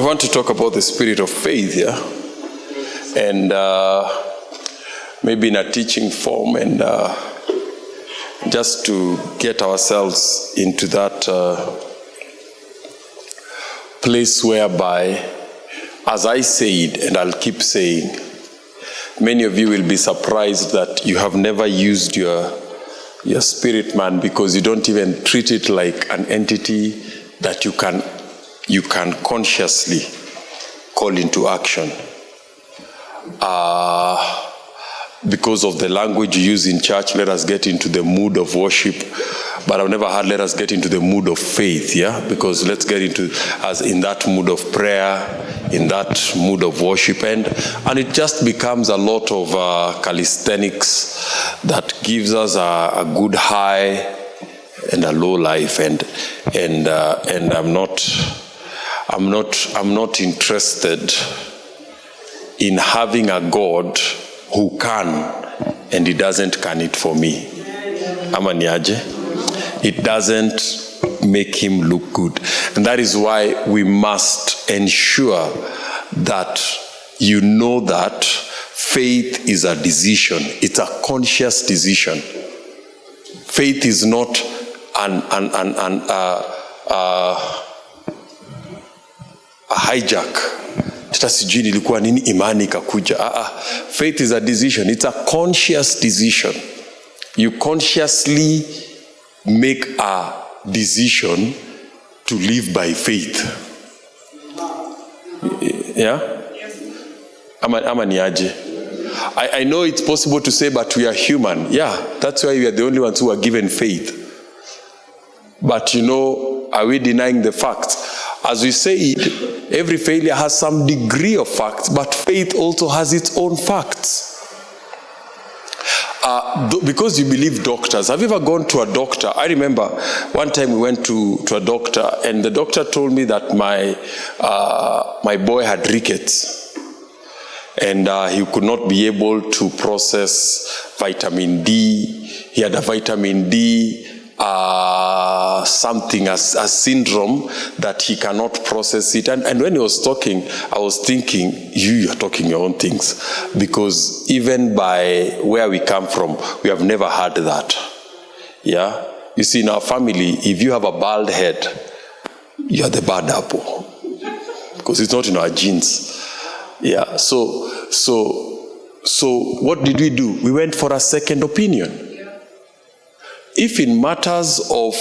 I want to talk about the spirit of faith here, and maybe in a teaching form, and just to get ourselves into that place whereby, as I said, and I'll keep saying, many of you will be surprised that you have never used your spirit man, because you don't even treat it like an entity that you can consciously call into action. Because of the language you use in church, let us get into the mood of worship. But I've never heard let us get into the mood of faith, yeah? Because let's get into as in that mood of prayer, in that mood of worship. And it just becomes a lot of calisthenics that gives us a good high and a low life. And I'm not interested in having a God who can, and he doesn't can it for me. Ama niaje? It doesn't make him look good. And that is why we must ensure that you know that faith is a decision. It's a conscious decision. Faith is not a hijack. Sijui nilikuwa nini imani kakuja. Faith is a decision. It's a conscious decision. You consciously make a decision to live by faith. Yeah? Ama niaje? I know it's possible to say, but we are human. Yeah, that's why we are the only ones who are given faith. But you know, are we denying the facts? As we said, every failure has some degree of facts, but faith also has its own facts. Because you believe doctors. Have you ever gone to a doctor? I remember one time we went to a doctor, and the doctor told me that my boy had rickets, and he could not be able to process vitamin D. He had a vitamin D something, a syndrome that he cannot process it. And when he was talking, I was thinking, you're talking your own things. Because even by where we come from, we have never had that. Yeah? You see, in our family, if you have a bald head, you're the bad apple. Because it's not in our genes. Yeah, so what did we do? We went for a second opinion. If in matters of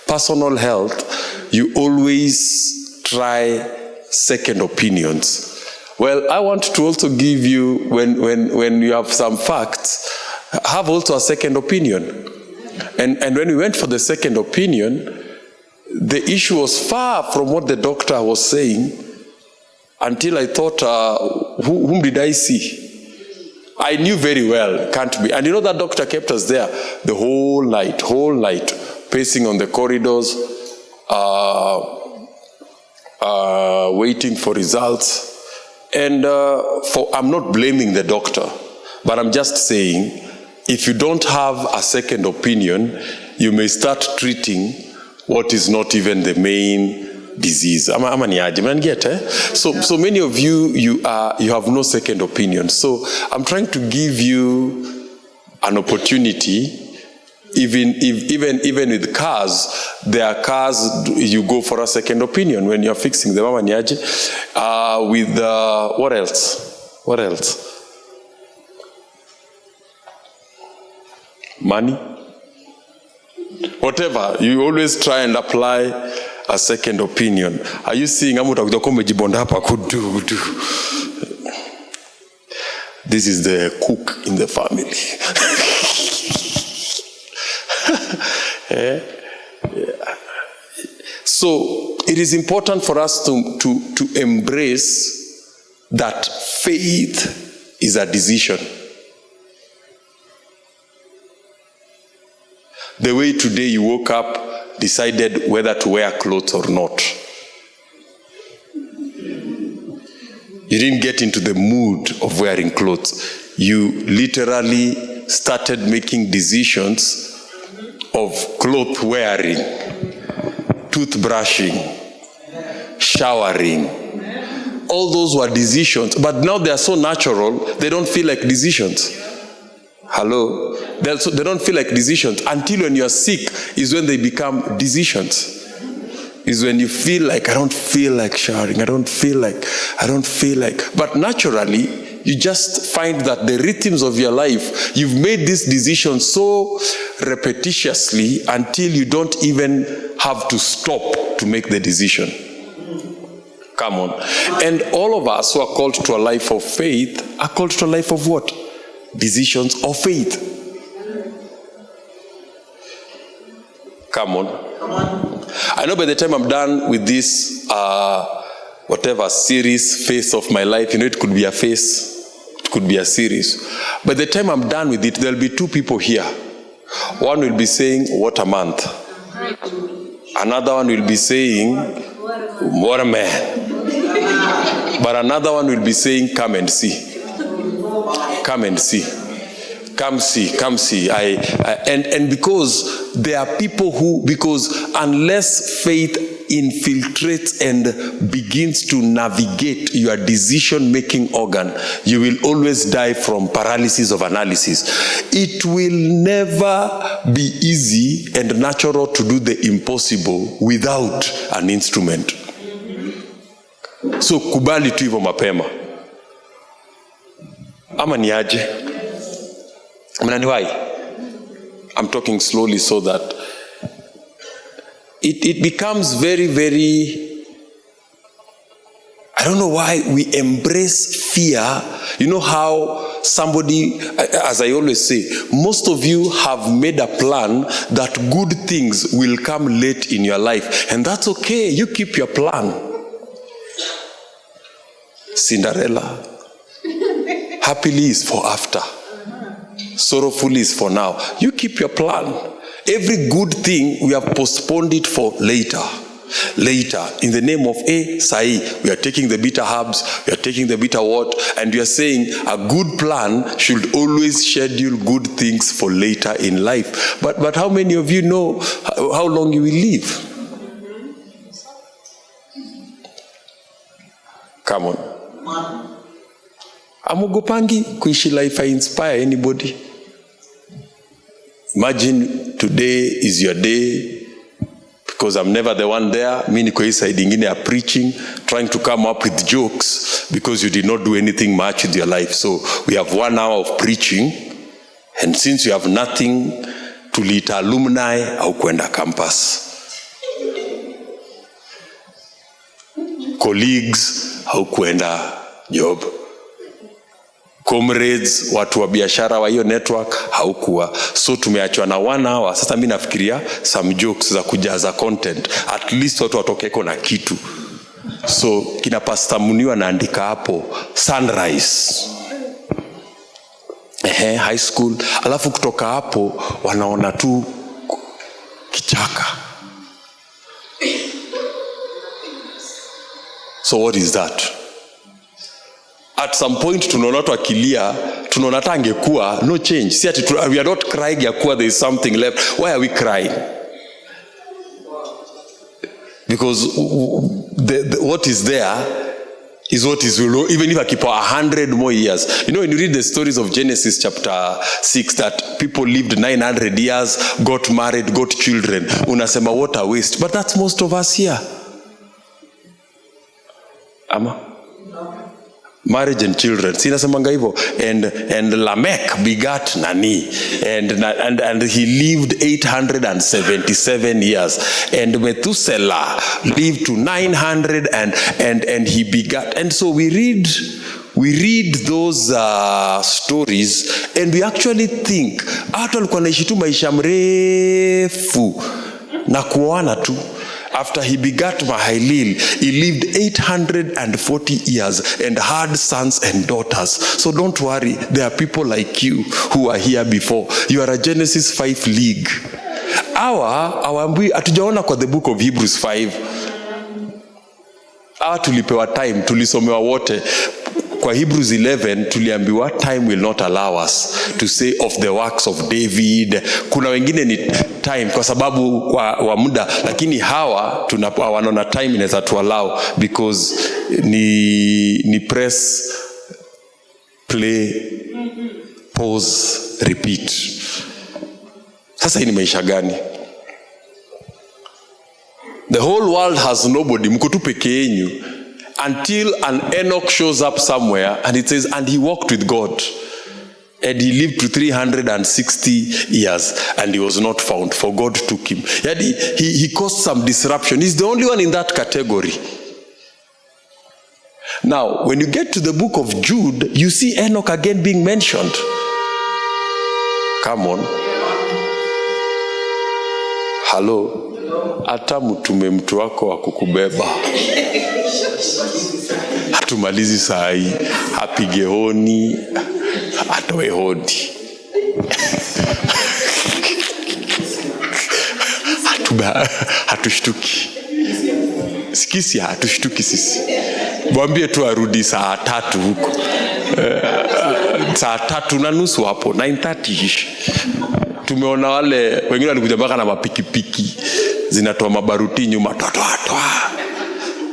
personal health, you always try second opinions. Well, I want to also give you, when you have some facts, have also a second opinion. And when we went for the second opinion, the issue was far from what the doctor was saying, until I thought, whom did I see? I knew very well, can't be. And you know that doctor kept us there the whole night, pacing on the corridors, waiting for results. And I'm not blaming the doctor, but I'm just saying, if you don't have a second opinion, you may start treating what is not even the main disease. So many of you have no second opinion. So I'm trying to give you an opportunity. Even with cars, there are cars you go for a second opinion when you're fixing them. With what else? Money? Whatever, you always try and apply a second opinion. Are you seeing could do? This is the cook in the family. Yeah. So it is important for us to embrace that faith is a decision. The way today you woke up, decided whether to wear clothes or not. You didn't get into the mood of wearing clothes. You literally started making decisions of cloth wearing, toothbrushing, showering, all those were decisions, but now they are so natural, they don't feel like decisions. Hello? They don't feel like decisions. Until when you are sick is when they become decisions. Is when you feel like, I don't feel like showering, I don't feel like. But naturally, you just find that the rhythms of your life, you've made this decision so repetitiously until you don't even have to stop to make the decision. Come on. And all of us who are called to a life of faith are called to a life of what? Decisions of faith. Come on. I know by the time I'm done with this, whatever series, phase of my life, it could be a phase, it could be a series. By the time I'm done with it, there'll be two people here. One will be saying, what a month. Another one will be saying, what a man. But another one will be saying, come and see. Come and see. Come see. And because there are people because unless faith infiltrates and begins to navigate your decision-making organ, you will always die from paralysis of analysis. It will never be easy and natural to do the impossible without an instrument. So kubali tu hivyo mapema. Ama ni aje? I'm talking slowly so that it becomes very, very, I don't know why we embrace fear. You know how somebody, as I always say, most of you have made a plan that good things will come late in your life. And that's okay. You keep your plan. Cinderella. Happily is for after. Sorrowfully is for now. You keep your plan. Every good thing, we have postponed it for later. Later, in the name of Sai, we are taking the bitter herbs, we are taking the bitter wort, and we are saying a good plan should always schedule good things for later in life. But how many of you know how long you will live? Come on. Amugopangi kuishi life I inspire anybody. Imagine today is your day, because I'm never the one there. Me niko hii side ingine ya preaching, trying to come up with jokes because you did not do anything much with your life. So we have 1 hour of preaching, and since you have nothing to lead alumni au kwenda campus, colleagues au kwenda job, comrades, watu wa biashara wa hiyo network haukuwa. So tumeachwa na 1 hour. Sasa mimi nafikiria some jokes za kujaza content. At least watu watokeko na kitu. So kina Pastor Muniwa naandika hapo sunrise. High school. Alafu kutoka hapo wanaona tu kichaka. So what is that? At some point tunaona watu akilia, tunaona hata angekuwa no change. See, we are not crying ya kuwa there is something left. Why are we crying? Because what is there is what is, even if I keep 100 more years. You know, when you read the stories of Genesis chapter 6, that people lived 900 years, got married, got children. Unasema what a waste. But that's most of us here. Ama? Marriage and children. Sinasemanga hivyo. And Lamech begat Nani. And he lived 877 years. And Methuselah lived to 900 and he begat. And so we read those stories and we actually think, hata alikuwa anaishi tu maisha mrefu na kuoana tu. After he begat Mahailil, he lived 840 years and had sons and daughters. So don't worry, there are people like you who are here before. You are a Genesis 5 league. Hatujaona kwa the book of Hebrews 5. Tulipewa time, tulisomewa wote. kwa Hebrews 11 tuliambiwa time will not allow us to say of the works of David. Kuna wengine ni time kwa sababu wa muda, lakini hawa wanaona time inaweza tu allow because ni press play pause repeat. Sasa hii ni maisha gani? The whole world has nobody, mko tu peke yenu, until an Enoch shows up somewhere and it says, and he walked with God and he lived to 360 years and he was not found, for God took him. Yet he caused some disruption. He's the only one in that category. Now, when you get to the book of Jude, you see Enoch again being mentioned. Come on. Hello. Hata mtume mtu wako wa kukubeba hatumalizi saa hii, apige honi, atoe hodi. Hatushtuki. Sikisi hatushtuki sisi. Mwambie tu arudi saa 3 huko. Saa 3:30 hapo, 9:30ish. Tumeona wale wengine walikuja mpaka na mapikipiki zinatoa mabaruti nyuma.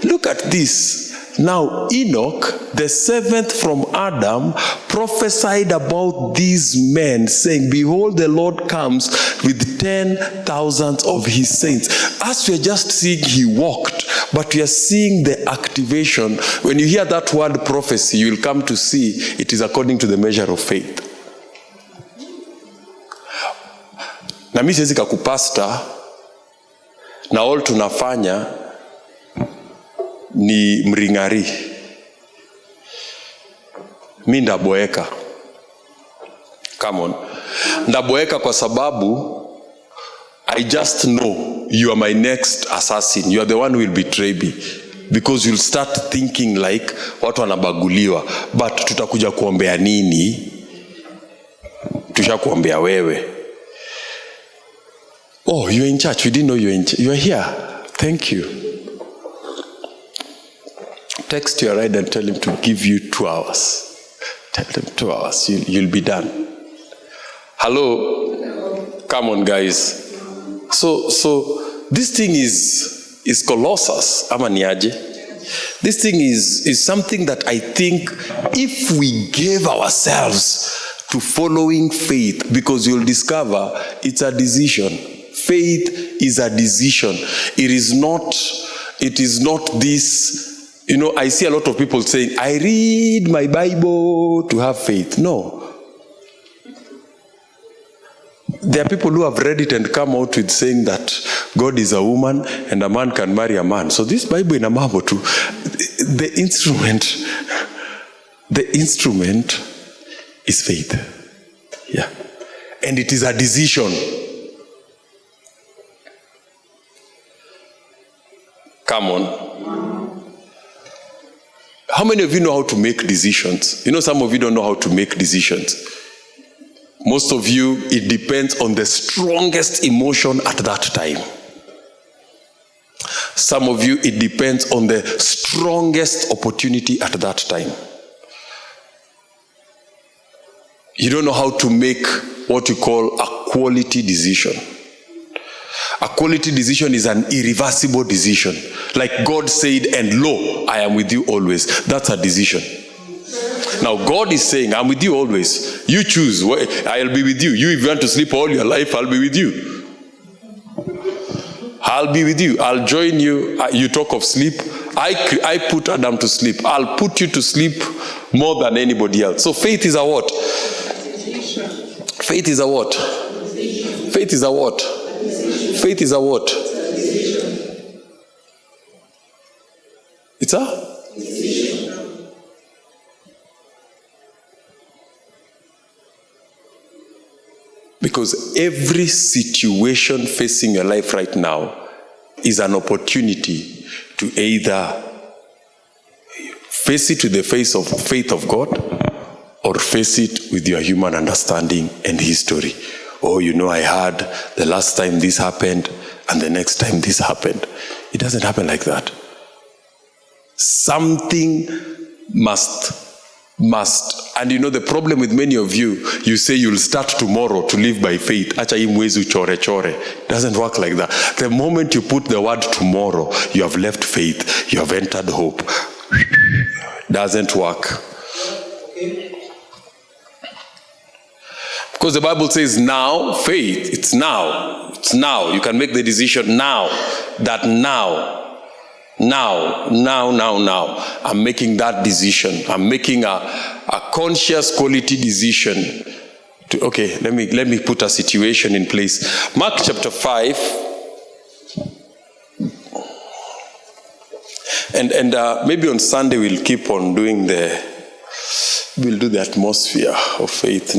Look at this. Now Enoch, the 7th from Adam, prophesied about these men, saying, behold, the Lord comes with 10,000 of his saints. As we are just seeing he walked, but we are seeing the activation. When you hear that word prophecy, you will come to see it is according to the measure of faith. Na mimi siwezi kukupasta na all tunafanya ni mringari. Mimi ndaboeka. Come on. Ndaboeka kwa sababu I just know you are my next assassin. You are the one who will betray me. Because you'll start thinking like watu wanabaguliwa. But tutakuja kuombea nini? Tushakuombea wewe. Oh, you're in church. We didn't know you're in church. You're here. Thank you. Text your ride and tell him to give you 2 hours. Tell them 2 hours. You'll be done. Hello? Come on, guys. So this thing is Colossus. Ama niaje? This thing is something that I think if we gave ourselves to following faith, because you'll discover it's a decision. Faith is a decision. It is not this. You know, I see a lot of people saying, I read my Bible to have faith. No. There are people who have read it and come out with saying that God is a woman and a man can marry a man. So this Bible in a marble too. The instrument is faith. Yeah. And it is a decision. Come on. How many of you know how to make decisions? You know, some of you don't know how to make decisions. Most of you, it depends on the strongest emotion at that time. Some of you, it depends on the strongest opportunity at that time. You don't know how to make what you call a quality decision. A quality decision is an irreversible decision. Like God said, and lo, I am with you always. That's a decision. Now God is saying, I'm with you always. You choose. I'll be with you. You, if you want to sleep all your life, I'll be with you. I'll be with you. I'll join you. You talk of sleep. I put Adam to sleep. I'll put you to sleep more than anybody else. So faith is a what? Faith is a what? Faith is a what? Faith is a what? It's a? Because every situation facing your life right now is an opportunity to either face it with the face of faith of God or face it with your human understanding and history. Oh, you know, I heard the last time this happened and the next time this happened. It doesn't happen like that. Something must Must. And you know the problem with many of you, you say you'll start tomorrow to live by faith. Acha hii mwezi uchore chore. Doesn't work like that. The moment you put the word tomorrow, you have left faith. You have entered hope. Doesn't work. Because the Bible says now, faith, it's now. It's now. You can make the decision now. That now. I'm making that decision. I'm making a conscious quality decision. Okay, let me put a situation in place. Mark chapter 5. And maybe on Sunday we'll keep on doing we'll do the atmosphere of faith.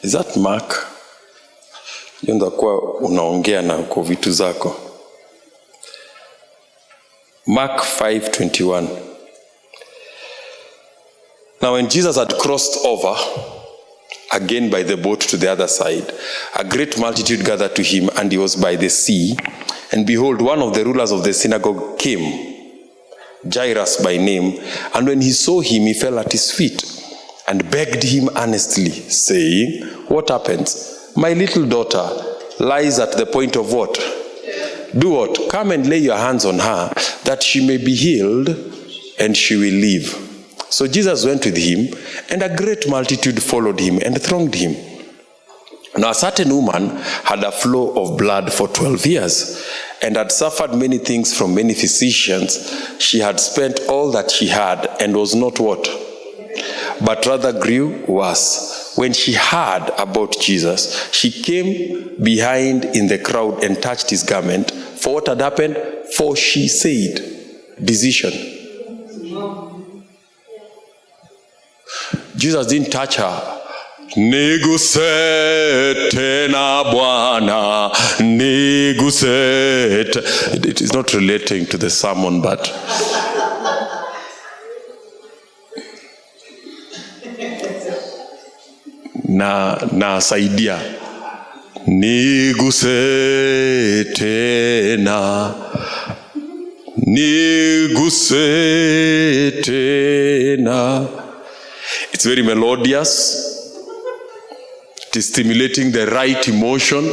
Is that Mark? Kwa unaongea na uko vitu zako. Mark 5:21. Now when Jesus had crossed over again by the boat to the other side, a great multitude gathered to him, and he was by the sea. And behold, one of the rulers of the synagogue came, Jairus by name, and when he saw him, he fell at his feet and begged him earnestly, saying, "What happens? My little daughter lies at the point of what? Do what? Come and lay your hands on her, that she may be healed, and she will live." So Jesus went with him, and a great multitude followed him and thronged him. Now a certain woman had a flow of blood for 12 years, and had suffered many things from many physicians. She had spent all that she had, and was not what? But rather grew worse. When she heard about Jesus, she came behind in the crowd and touched his garment. For what had happened? For she said, decision. Jesus didn't touch her. Nigusete na Bwana, nigusete. It is not relating to the sermon, but na saidia. Nigusete na, nigusete na. It's very melodious. It is stimulating the right emotion.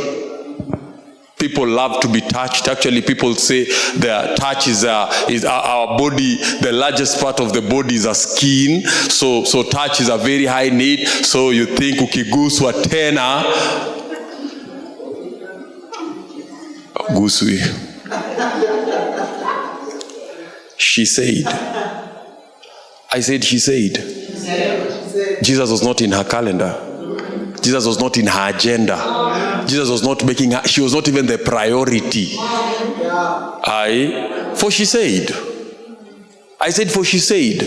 People love to be touched. Actually, people say their touch is our body. The largest part of the body is our skin. So touch is a very high need. So you think ukiguswa tena guswi. She said. I said she said. Jesus was not in her calendar. Jesus was not in her agenda. Jesus was not making her, she was not even the priority. For she said. I said for she said.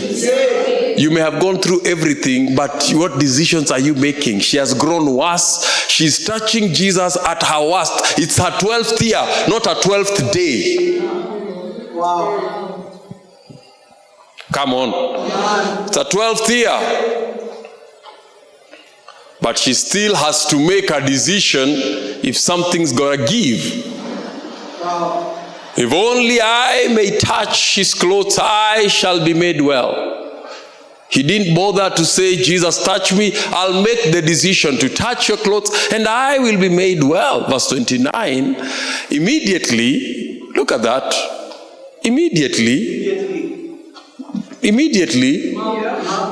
You may have gone through everything, but what decisions are you making? She has grown worse. She's touching Jesus at her worst. It's her 12th year, not her 12th day. Wow. Come on. It's her 12th year. But she still has to make a decision if something's gonna give. Wow. If only I may touch his clothes, I shall be made well. He didn't bother to say, Jesus, touch me. I'll make the decision to touch your clothes and I will be made well. Verse 29, immediately, look at that. Immediately,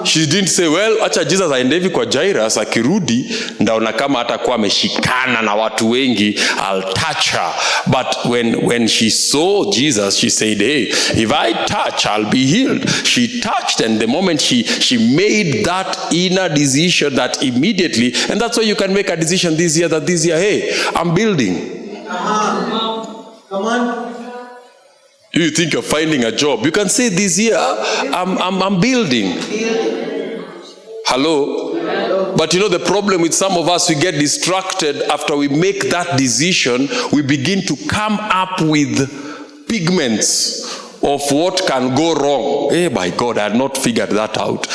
she didn't say, well, acha Jesus aende hivi kwa Jairus, akirudi ndaona kama atakuwa ameshikana na watu wengi, I'll touch her. But when she saw Jesus, she said, hey, if I touch, I'll be healed. She touched, and the moment she made that inner decision, that immediately, and that's why you can make a decision this year, hey, I'm building. Come on. You think you're finding a job. You can say this year, I'm building. Hello? But you know the problem with some of us, we get distracted after we make that decision. We begin to come up with pigments of what can go wrong. Hey, my God, I had not figured that out.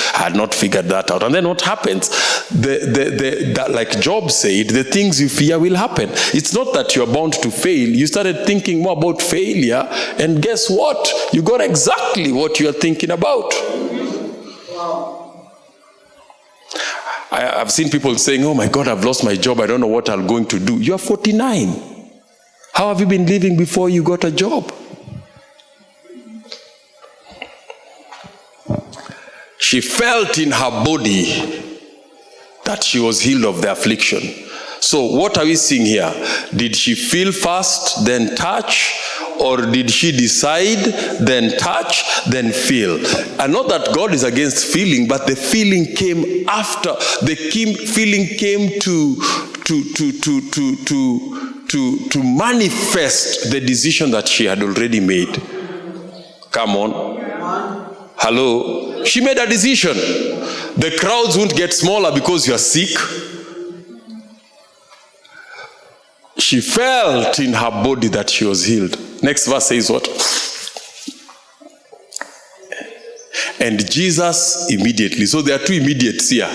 And then what happens? Like Job said, the things you fear will happen. It's not that you're bound to fail. You started thinking more about failure, and guess what? You got exactly what you're thinking about. I've seen people saying, oh my God, I've lost my job. I don't know what I'm going to do. You're 49. How have you been living before you got a job? She felt in her body that she was healed of the affliction. So what are we seeing here? Did she feel first, then touch? Or did she decide, then touch, then feel? And not that God is against feeling, but the feeling came after. The feeling came to manifest the decision that she had already made. Come on. Hello? She made a decision. The crowds won't get smaller because you're sick. She felt in her body that she was healed. Next verse says what? And Jesus immediately. So there are two immediates here.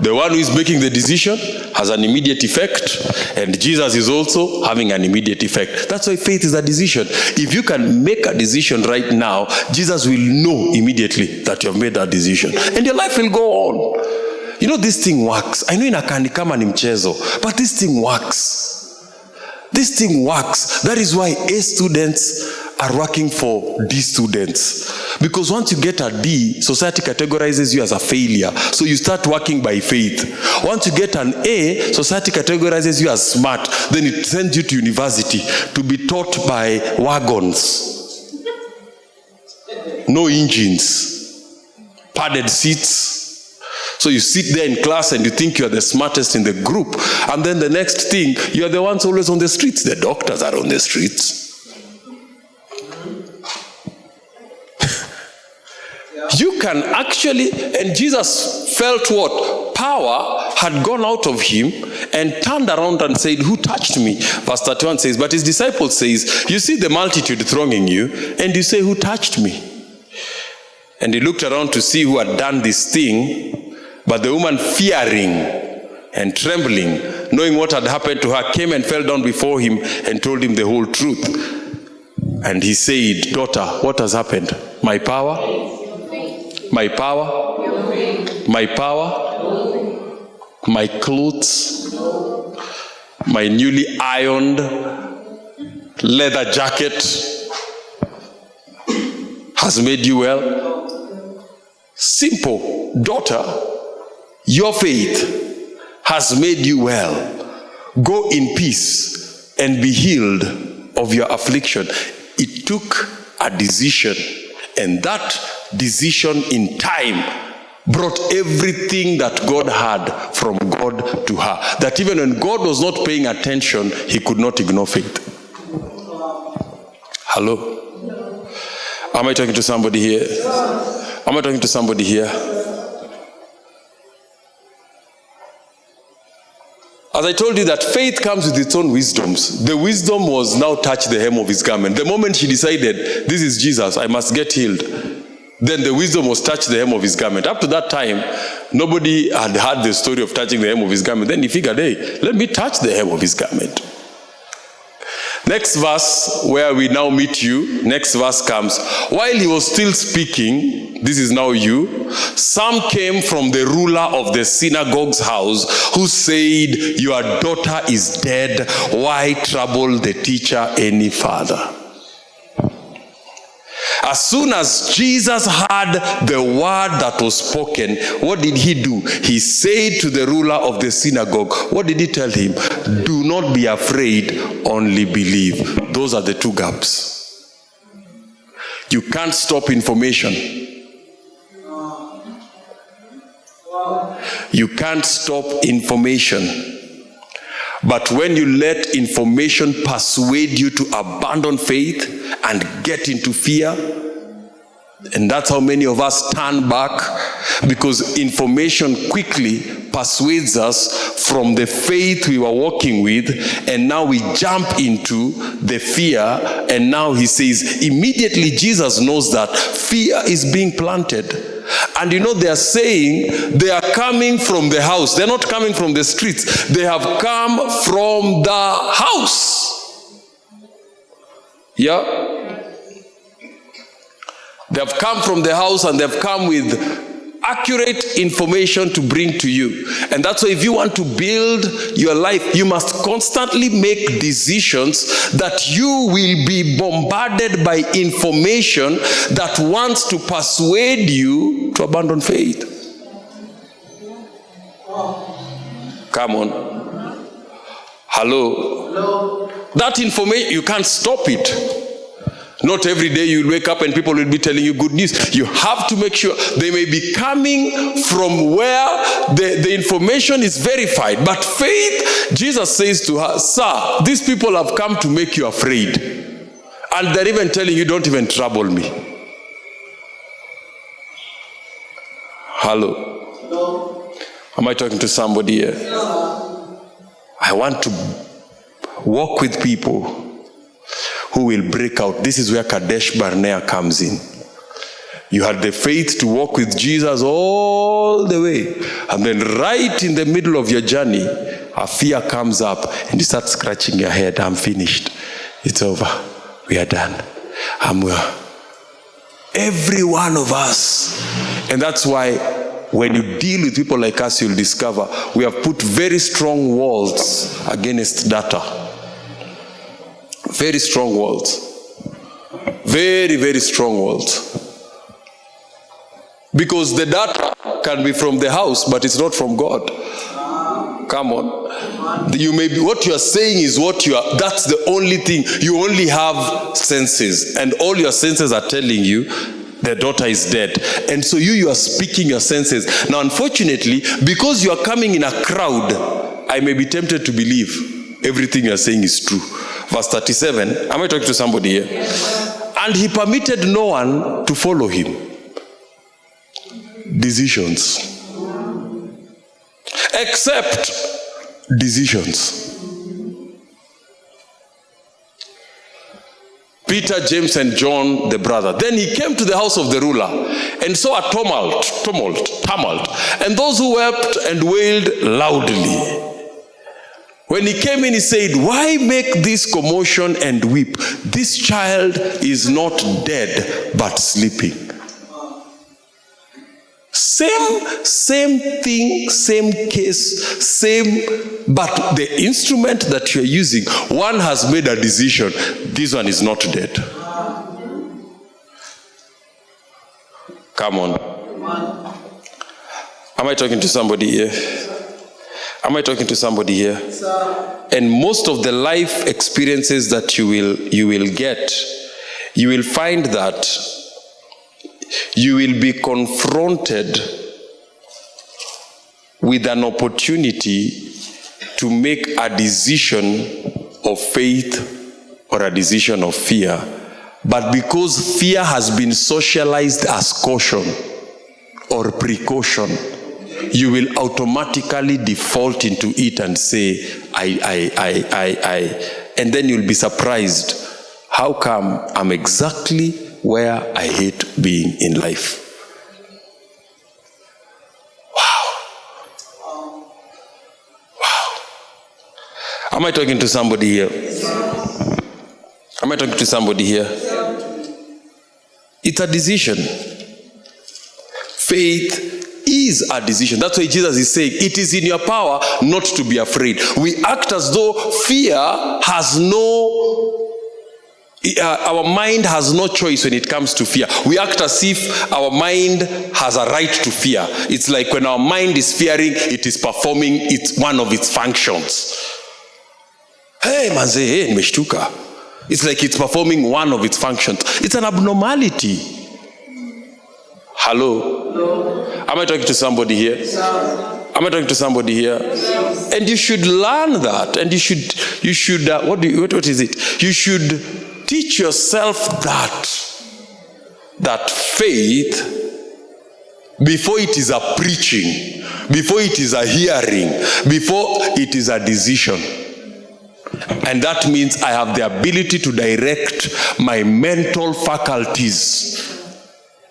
The one who is making the decision has an immediate effect, and Jesus is also having an immediate effect. That's why faith is a decision. If you can make a decision right now, Jesus will know immediately that you have made that decision, and your life will go on. You know, this thing works. I know inakani kama ni mchezo, but this thing works. This thing works. That is why A students are working for D students. Because once you get a D, society categorizes you as a failure. So you start working by faith. Once you get an A, society categorizes you as smart. Then it sends you to university to be taught by wagons. No engines. Padded seats. So you sit there in class and you think you are the smartest in the group. And then the next thing, you are the ones always on the streets. The doctors are on the streets. You can actually, and Jesus felt what? Power had gone out of him and turned around and said, who touched me? Verse 31 says, but his disciples says, you see the multitude thronging you, and you say, who touched me? And he looked around to see who had done this thing. But the woman, fearing and trembling, knowing what had happened to her, came and fell down before him and told him the whole truth. And he said, daughter, what has happened? My power? My power? My power? My clothes? My newly ironed leather jacket has made you well? Simple. Daughter, your faith has made you well. Go in peace and be healed of your affliction. It took a decision, and that decision in time brought everything that God had from God to her. That even when God was not paying attention, he could not ignore faith. Hello? Am I talking to somebody here? Am I talking to somebody here? As I told you that faith comes with its own wisdoms. The wisdom was now touch the hem of his garment. The moment she decided, this is Jesus, I must get healed, then the wisdom was touch the hem of his garment. Up to that time, nobody had heard the story of touching the hem of his garment. Then he figured, hey, let me touch the hem of his garment. Next verse, where we now meet you, next verse comes, while he was still speaking, this is now you, some came from the ruler of the synagogue's house, who said, your daughter is dead, why trouble the teacher any further? As soon as Jesus heard the word that was spoken, what did he do? He said to the ruler of the synagogue, what did he tell him? Do not be afraid, only believe. Those are the two gaps. You can't stop information. You can't stop information. But when you let information persuade you to abandon faith and get into fear, and that's how many of us turn back, because information quickly persuades us from the faith we were walking with, and now we jump into the fear. And now he says, immediately Jesus knows that fear is being planted. And you know, they are saying they are coming from the house. They're not coming from the streets. They have come from the house. Yeah? They have come from the house, and they have come with accurate information to bring to you. And that's why if you want to build your life, you must constantly make decisions that you will be bombarded by information that wants to persuade you to abandon faith. Come on. Hello? That information, you can't stop it. Not every day you will wake up and people will be telling you good news. You have to make sure they may be coming from where the information is verified. But faith, Jesus says to her, sir, these people have come to make you afraid. And they're even telling you, don't even trouble me. Hello? Am I talking to somebody here? I want to walk with people who will break out. This is where Kadesh Barnea comes in. You had the faith to walk with Jesus all the way, and then right in the middle of your journey, a fear comes up and you start scratching your head. I'm finished. It's over. We are done. Every one of us. And that's why when you deal with people like us, you'll discover we have put very strong walls against data. Very strong walls. Very, very strong walls. Because the data can be from the house, but it's not from God. Come on. You may be, what you are saying is what you are, that's the only thing. You only have senses, and all your senses are telling you the daughter is dead. And so you are speaking your senses. Now, unfortunately, because you are coming in a crowd, I may be tempted to believe everything you are saying is true. Verse 37, am I talking to somebody here? Yes. And he permitted no one to follow him. Decisions. Except decisions. Peter, James, and John, the brother. Then he came to the house of the ruler and saw a tumult, and those who wept and wailed loudly. When he came in, he said, why make this commotion and weep? This child is not dead, but sleeping. Same thing, same case, but the instrument that you're using, one has made a decision. This one is not dead. Come on. Am I talking to somebody here? Am I talking to somebody here? And most of the life experiences that you will get, you will find that you will be confronted with an opportunity to make a decision of faith or a decision of fear. But because fear has been socialized as caution or precaution, you will automatically default into it and say, I. And then you'll be surprised. How come I'm exactly where I hate being in life? Wow. Am I talking to somebody here? Am I talking to somebody here? It's a decision. Faith is a decision. That's why Jesus is saying, it is in your power not to be afraid. We act as though fear has our mind has no choice when it comes to fear. We act as if our mind has a right to fear. It's like when our mind is fearing, it is performing one of its functions. Hey, manze, hey, nimeshtuka. It's like it's performing one of its functions. It's an abnormality. Hello? Am I talking to somebody here? Am I talking to somebody here? And you should learn that. And you should what is it? You should teach yourself that faith, before it is a preaching, before it is a hearing, before it is a decision. And that means I have the ability to direct my mental faculties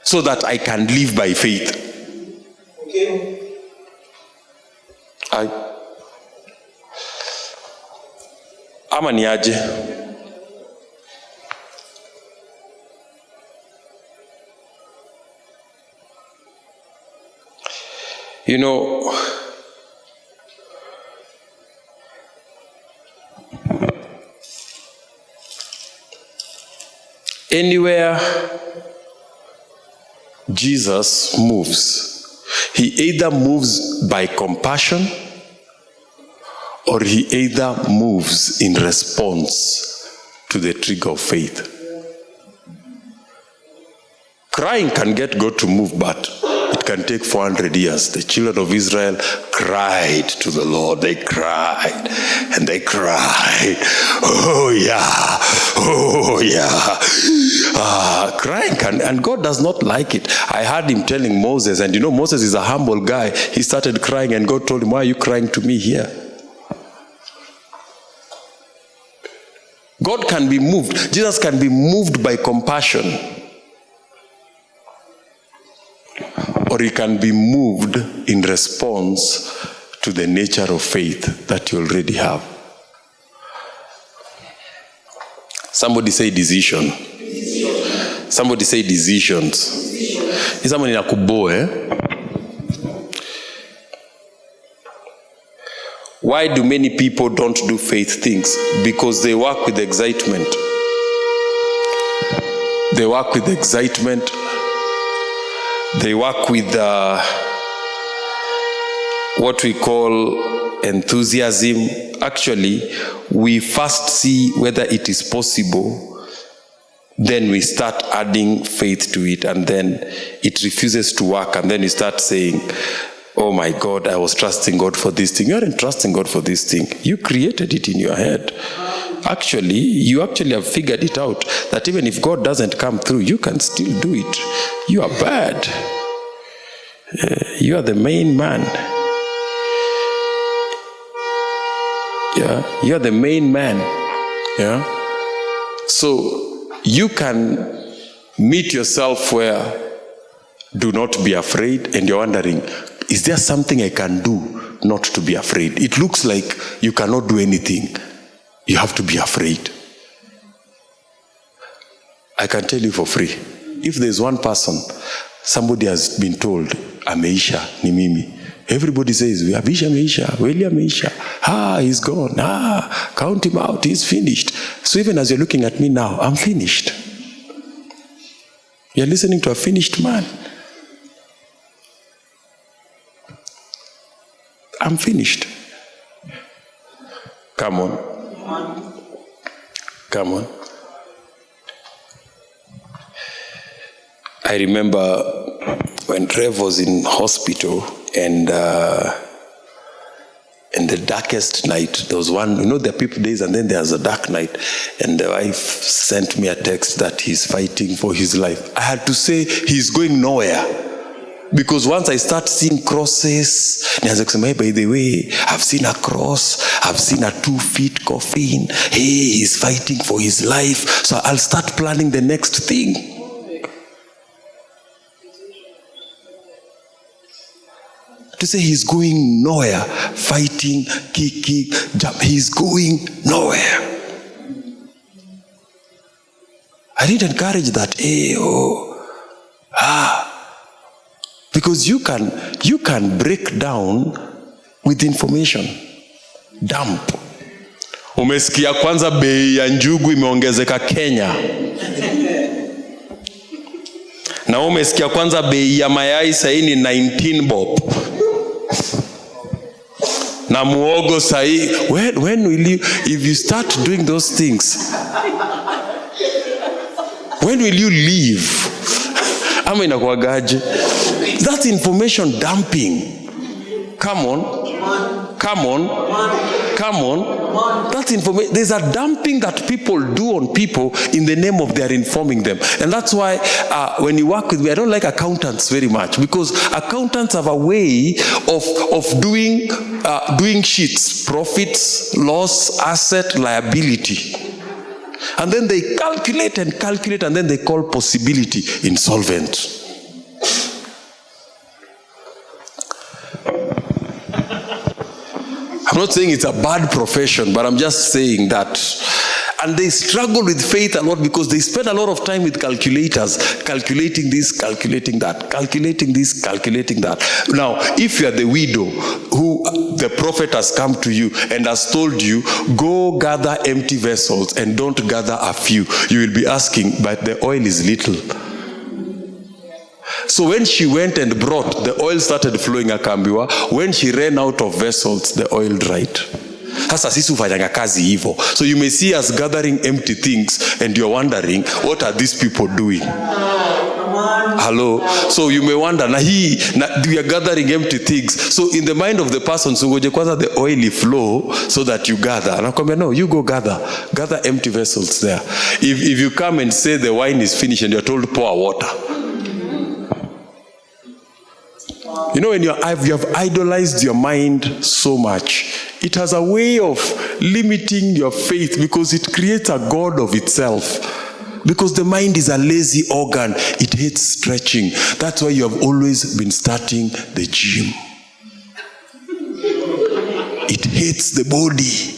so that I can live by faith. Okay. Ama ni aje? You know, anywhere Jesus moves, he either moves by compassion or he either moves in response to the trigger of faith. Crying can get God to move, but it can take 400 years. The children of Israel cried to the Lord. They cried and they cried. Oh yeah, oh yeah. Crying can, and God does not like it. I heard him telling Moses, and you know Moses is a humble guy. He started crying and God told him, why are you crying to me here? God can be moved. Jesus can be moved by compassion. Or he can be moved in response to the nature of faith that you already have. Somebody say decision. Somebody say decisions. Is someone in a kubo, Why do many people don't do faith things? Because they work with excitement. They work with excitement. They work with what we call enthusiasm. Actually, we first see whether it is possible, then we start adding faith to it, and then it refuses to work, and then you start saying, oh my God, I was trusting God for this thing. You aren't trusting God for this thing. You created it in your head. Actually, you actually have figured it out that even if God doesn't come through, you can still do it. You are bad. You are the main man. Yeah, you are the main man. Yeah. So you can meet yourself where do not be afraid, and you're wondering, is there something I can do not to be afraid? It looks like you cannot do anything. You have to be afraid. I can tell you for free, if there's one person, somebody has been told, ameisha, ni mimi. Everybody says, Abisha ameisha, Welly ameisha. He's gone. Count him out, he's finished. So even as you're looking at me now, I'm finished. You're listening to a finished man. I'm finished. Come on. Come on. I remember when Rev was in hospital, and in the darkest night, there was one, there are people days and then there's a dark night, and the wife sent me a text that he's fighting for his life. I had to say he's going nowhere. Because once I start seeing crosses, by the way, I've seen a cross, I've seen a 2 feet coffin, hey, he's fighting for his life, so I'll start planning the next thing. To say he's going nowhere, fighting, kicking, jump, he's going nowhere. I need to encourage that, because you can break down with information. Dump. Umesikia kwanza bei ya njugu imeongezeka Kenya. Na umesikia kwanza bei ya mayai sahi ni 19 bob. Na muogo sahi, when will you, if you start doing those things, when will you leave? Ama inakuagaje? That's information dumping. Come on. That's information. There's a dumping that people do on people in the name of their informing them. And that's why when you work with me, I don't like accountants very much, because accountants have a way of doing sheets, profits, loss, asset, liability. And then they calculate, and then they call possibility insolvent. I'm not saying it's a bad profession, but I'm just saying that And they struggle with faith a lot because they spend a lot of time with calculators, calculating this, calculating that, calculating this, calculating that. Now, if you are the widow who the prophet has come to you and has told you, go gather empty vessels and don't gather a few, you will be asking, but the oil is little. So when she went and brought, the oil started flowing akambiwa. When she ran out of vessels, the oil dried. Sasa sisi ufanyanga kazi hivyo. So you may see us gathering empty things and you're wondering, what are these people doing? Hello? So you may wonder, we are gathering empty things. So in the mind of the person, so goje kwanza the oily flow so that you gather. And I no, you go gather empty vessels there. If you come and say the wine is finished and you're told pour water. You know, when you have idolized your mind so much, it has a way of limiting your faith because it creates a god of itself. Because the mind is a lazy organ. It hates stretching. That's why you have always been starting the gym. It hates the body.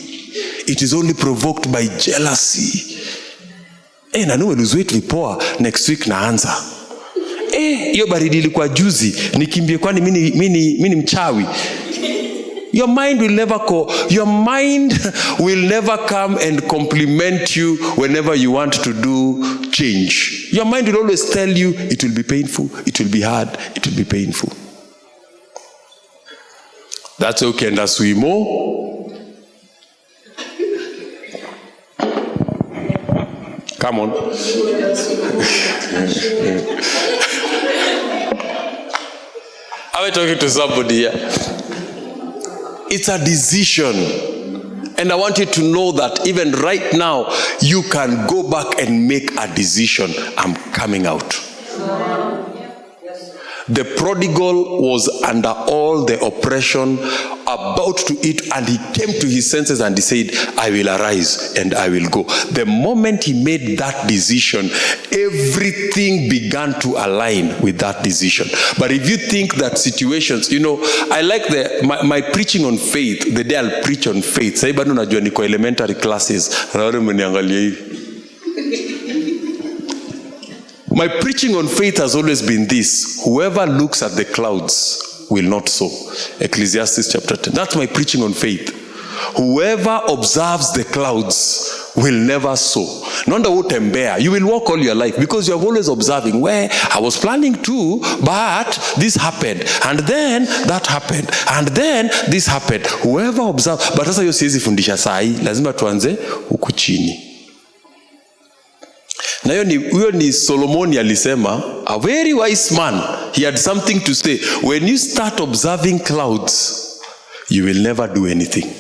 It is only provoked by jealousy. Na nuwe luzweitu vipoa, next week naanza. Hiyo baridi ilikuwa juzi, nikimbie kwani mini mchawi. Your mind will never come and compliment you whenever you want to do change. Your mind will always tell you it will be painful, it will be hard, it will be painful. That's okay, and as we more. Come on. Am I talking to somebody here? It's a decision. And I want you to know that even right now, you can go back and make a decision. I'm coming out. The prodigal was under all the oppression, about to eat, and he came to his senses and he said, I will arise and I will go. The moment he made that decision, everything began to align with that decision. But if you think that situations, you know, I like my preaching on faith, the day I'll preach on faith, say bado najua niko elementary classes, my preaching on faith has always been this: whoever looks at the clouds will not sow. Ecclesiastes chapter 10. That's my preaching on faith. Whoever observes the clouds will never sow. Nonda utembea. You will walk all your life because you are always observing where I was planning to, but this happened, and then that happened, and then this happened. Whoever observes, but sasa hiyo siwezi fundisha sai, lazima tuanze huku chini. Na huyo ni Solomoni alisema, a very wise man, he had something to say. When you start observing clouds, you will never do anything.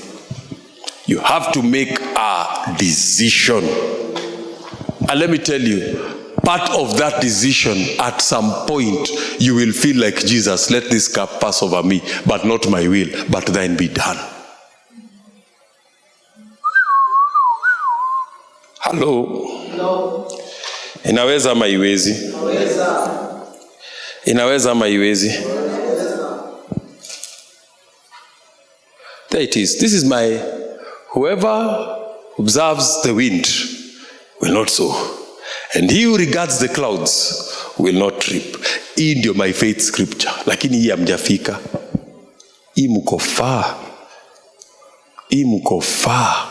You have to make a decision. And let me tell you, part of that decision, at some point, you will feel like Jesus, let this cup pass over me, but not my will, but thine be done. Hello? Hello? Inaweza ama iwezi? Inaweza ama iwezi? There it is. This is my, whoever observes the wind will not sow, and he who regards the clouds will not reap. Hii ndio my faith scripture. Lakini hii hamjafika. Hii mko far. Hii mko far.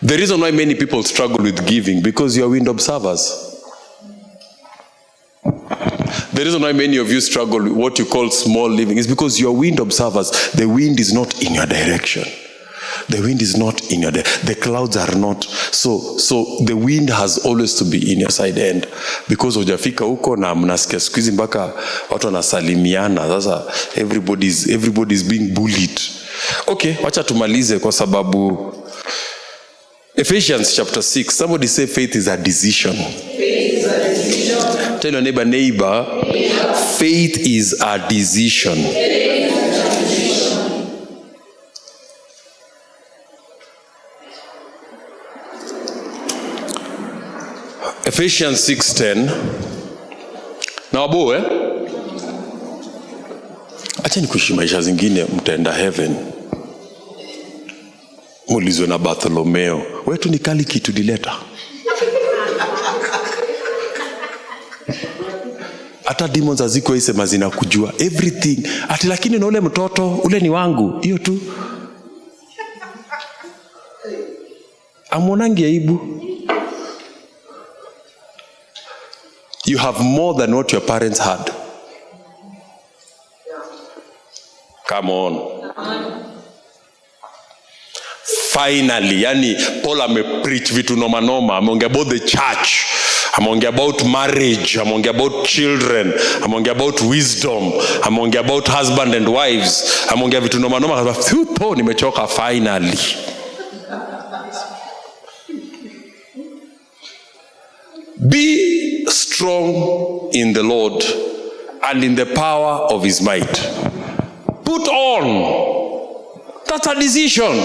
The reason why many people struggle with giving, because you are wind observers. The reason why many of you struggle with what you call small living is because you are wind observers. The wind is not in your direction. The wind is not in your the clouds are not. So the wind has always to be in your side end. Because hujafika huko na mnasikia siku hizi mpaka watu wanasalimiana. Sasa everybody is being bullied. Okay, wacha tumalize kwa sababu Ephesians chapter 6. Somebody say faith is a decision. Faith is a decision. Tell your neighbor, faith is a decision. Ephesians 6:10. Na wabo acha nikuishi maisha zingine mtaenda heaven. Mulizwe na Bartholomeo, wetu ni kali kitu dileta. Hata demons haziko isema zina kujua everything. Ati lakini na ule mtoto, ule ni wangu. Hiyo tu. Amonangi aibu. You have more than what your parents had. Come on. Finally, yani Paul preach vitu noma noma. Ameongea about the church. Ameongea about marriage. Ameongea about children. Ameongea about wisdom. Ameongea about husband and wives. Ameongea vitu noma noma. Paul nimechoka finally. Be strong in the Lord and in the power of his might. Put on. That's a decision.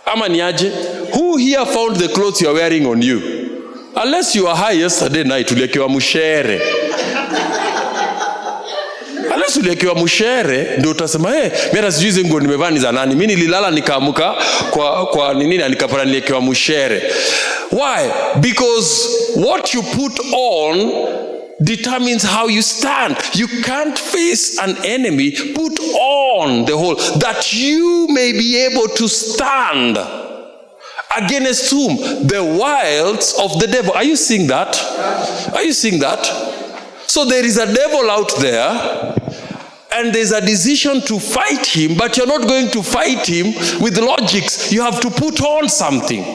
Ama niaje? Who here found the clothes you are wearing on you? Unless you were high yesterday night, uliekewa mushere. Unless uliekewa mushere, ndio utasema, mimi hata sijui hizo nguo nimevaa ni za nani. Mimi nililala nikaamuka kwa nini na nikapata niliekewa mushere. Why? Because what you put on determines how you stand. You can't face an enemy. Put on the whole, that you may be able to stand against whom? The wiles of the devil. Are you seeing that? Are you seeing that? So there is a devil out there, and there's a decision to fight him, but you're not going to fight him with logics. You have to put on something.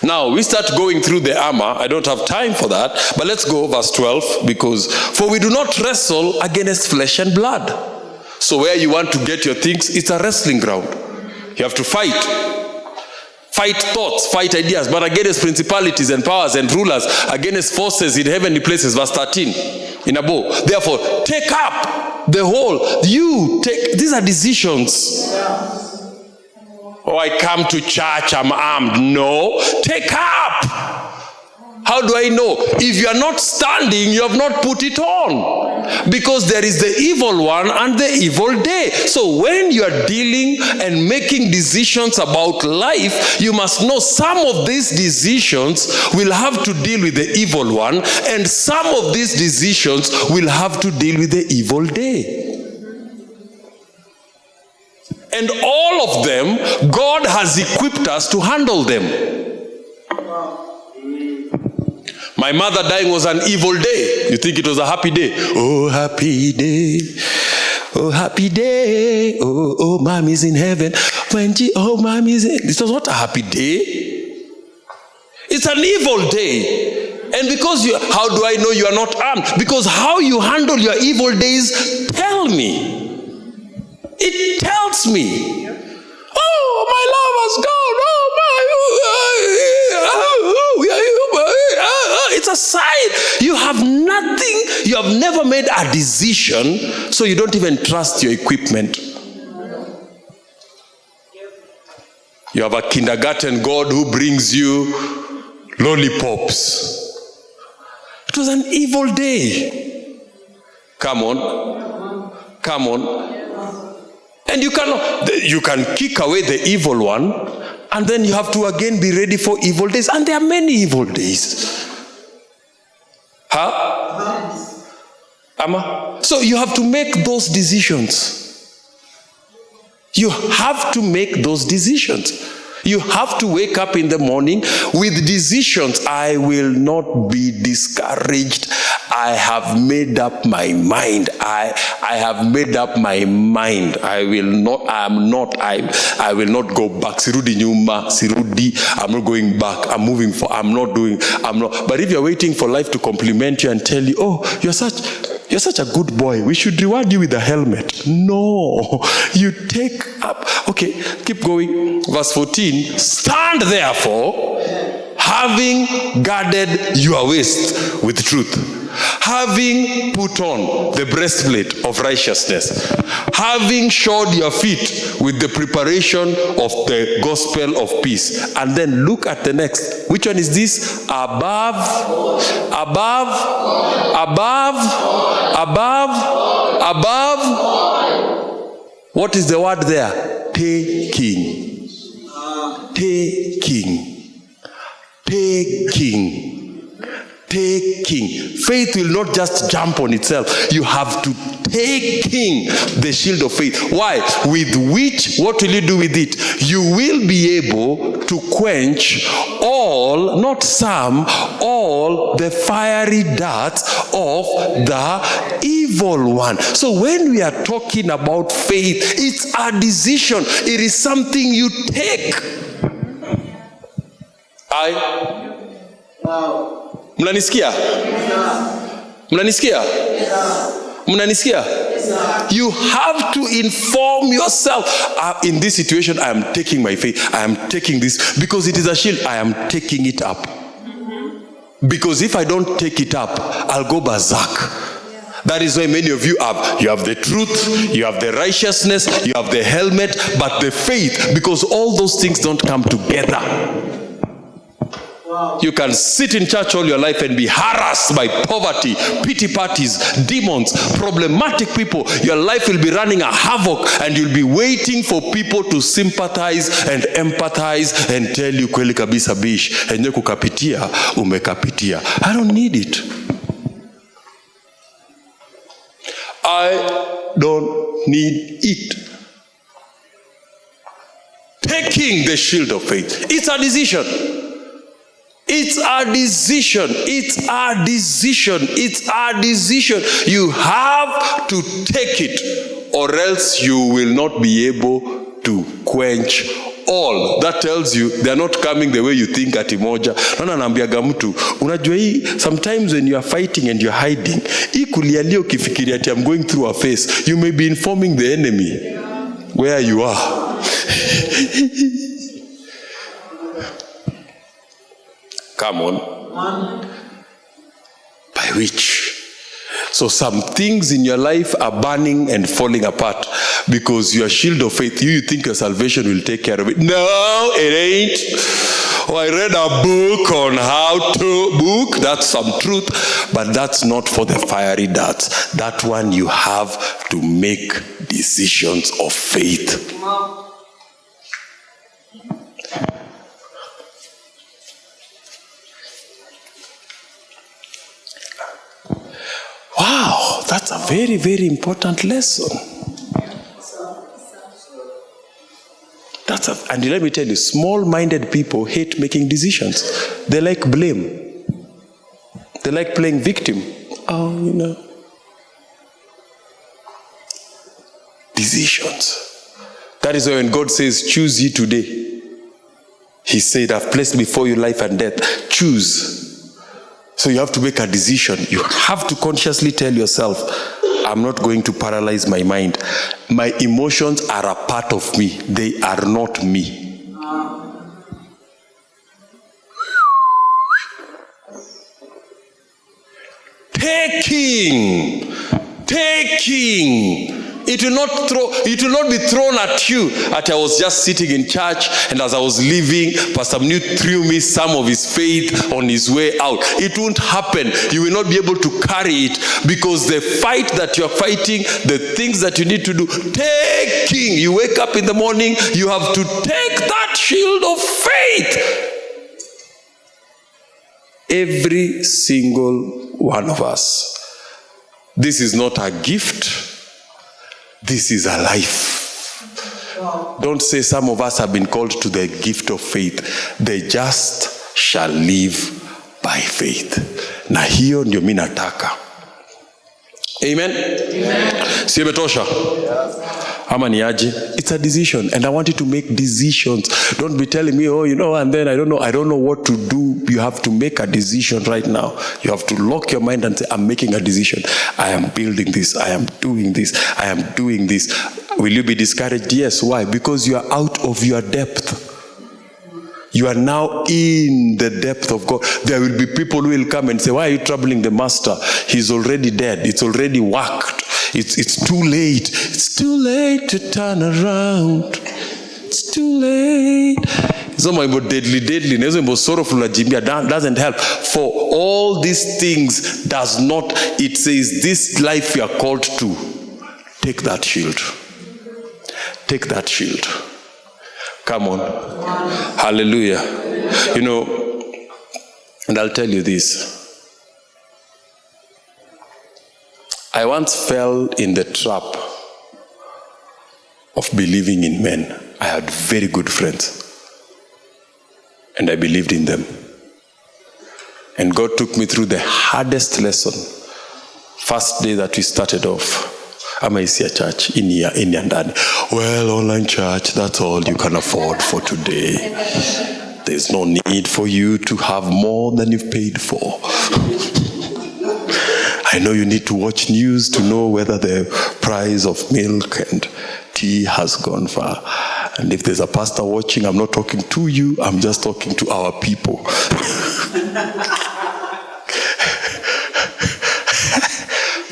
Now, we start going through the armor. I don't have time for that. But let's go verse 12. Because, for we do not wrestle against flesh and blood. So where you want to get your things, it's a wrestling ground. You have to fight. Fight thoughts, fight ideas. But against principalities and powers and rulers, against forces in heavenly places. Verse 13. In a bow. Therefore, take up the whole. These are decisions. Oh, I come to church, I'm armed. No, take up. How do I know? If you are not standing, you have not put it on. Because there is the evil one and the evil day. So when you are dealing and making decisions about life, you must know some of these decisions will have to deal with the evil one, and some of these decisions will have to deal with the evil day. And all of them, God has equipped us to handle them. My mother dying was an evil day. You think it was a happy day? Oh, happy day. Oh, happy day. Oh, mommy's in heaven. Mommy's in... This was not a happy day. It's an evil day. And because how do I know you are not armed? Because how you handle your evil days tell me. It tells me, oh, my love has gone. It's a sign. You have nothing. You have never made a decision, so you don't even trust your equipment. You have a kindergarten God who brings you lollipops. It was an evil day. Come on. Come on. And you can kick away the evil one, and then you have to again be ready for evil days. And there are many evil days. So you have to make those decisions. You have to make those decisions. You have to wake up in the morning with decisions. I will not be discouraged. I have made up my mind. I have made up my mind. I will not go back. Sirudi nyuma, sirudi. I'm not going back. I'm moving for. I'm not. But if you're waiting for life to compliment you and tell you, oh, you're such a good boy, we should reward you with a helmet. No, you take up. Okay, keep going. Verse 14. Stand therefore, having guarded your waist with truth, having put on the breastplate of righteousness, having shod your feet with the preparation of the gospel of peace. And then look at the next. Which one is this? Above. What is the word there? Taking. Taking. Taking. Taking. Faith will not just jump on itself. You have to taking the shield of faith. Why? With which, what will you do with it? You will be able to quench all, not some, all the fiery darts of the evil one. So when we are talking about faith, it's a decision. It is something you take. Mnanisikia? Mnanisikia? Mnanisikia? You have to inform yourself. In this situation, I am taking my faith. I am taking this because it is a shield. I am taking it up. Because if I don't take it up, I'll go berserk. That is why many of you have the truth, you have the righteousness, you have the helmet, but the faith, because all those things don't come together. You can sit in church all your life and be harassed by poverty, pity parties, demons, problematic people. Your life will be running a havoc and you'll be waiting for people to sympathize and empathize and tell you kweli kabisa bish, enye kukapitia, umekapitia. I don't need it. I don't need it. Taking the shield of faith. It's a decision. It's a decision. It's a decision. It's a decision. You have to take it, or else you will not be able to quench all. That tells you they're not coming the way you think ati moja. Nana naambiaga mtu, unajua hii, sometimes when you are fighting and you're hiding, hii kulialia ukifikiria ati I'm going through a phase, you may be informing the enemy where you are. Come on. By which? So some things in your life are burning and falling apart because your shield of faith, you think your salvation will take care of it. No, it ain't. Oh, I read a book on how to that's some truth, but that's not for the fiery darts. That one you have to make decisions of faith. Wow, that's a very, very important lesson. And let me tell you, small-minded people hate making decisions. They like blame. They like playing victim. Oh, you know. Decisions. That is why when God says, choose ye today, he said, I've placed before you life and death. Choose. So you have to make a decision. You have to consciously tell yourself, I'm not going to paralyze my mind. My emotions are a part of me. They are not me. Taking. It will not be thrown at you. I was just sitting in church, and as I was leaving, Pastor Mnu threw me some of his faith on his way out. It won't happen. You will not be able to carry it, because the fight that you're fighting, the things that you need to do, taking. You wake up in the morning, you have to take that shield of faith. Every single one of us. This is not a gift. This is a life. Wow. Don't say some of us have been called to the gift of faith. They just shall live by faith. Na hiyo ndio mimi nataka. Amen? Amen. Si imetosha? Ama ni aje? It's a decision, and I want you to make decisions. Don't be telling me, oh, you know, and then I don't know what to do. You have to make a decision right now. You have to lock your mind and say, I'm making a decision. I am building this. I am doing this. I am doing this. Will you be discouraged? Yes. Why? Because you are out of your depth. You are now in the depth of God. There will be people who will come and say, why are you troubling the master? He's already dead. It's already worked. It's too late. It's too late to turn around. It's too late. It's not about deadly. It's not about sorrowful. Doesn't help. For all these things does not, it says this life you are called to. Take that shield. Take that shield. Come on. Hallelujah. You know, and I'll tell you this. I once fell in the trap of believing in men. I had very good friends, and I believed in them. And God took me through the hardest lesson. First day that we started off, Amaisia Church, in Yandani. Well, online church, that's all you can afford for today. There's no need for you to have more than you've paid for. I know you need to watch news to know whether the price of milk and tea has gone far. And if there's a pastor watching, I'm not talking to you, I'm just talking to our people.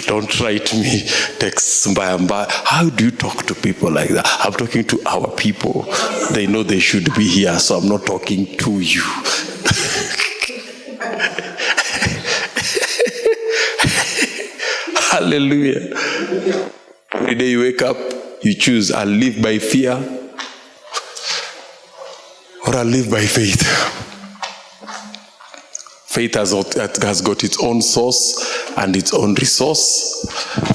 Don't write me texts by. How do you talk to people like that? I'm talking to our people. They know they should be here, so I'm not talking to you. Hallelujah. Every day you wake up, you choose, I'll live by fear or I'll live by faith. Faith has got its own source and its own resource.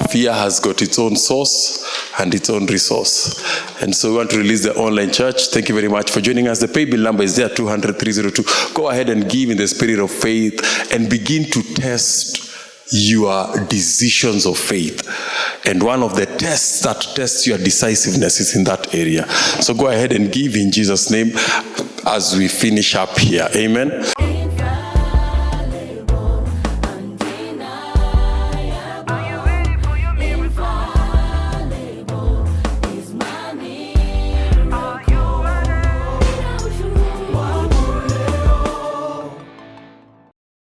Fear has got its own source and its own resource. And so we want to release the online church. Thank you very much for joining us. The Paybill number is there, 200-302. Go ahead and give in the spirit of faith and begin to test your decisions of faith. And one of the tests that tests your decisiveness is in that area. So go ahead and give in Jesus' name as we finish up here. Amen.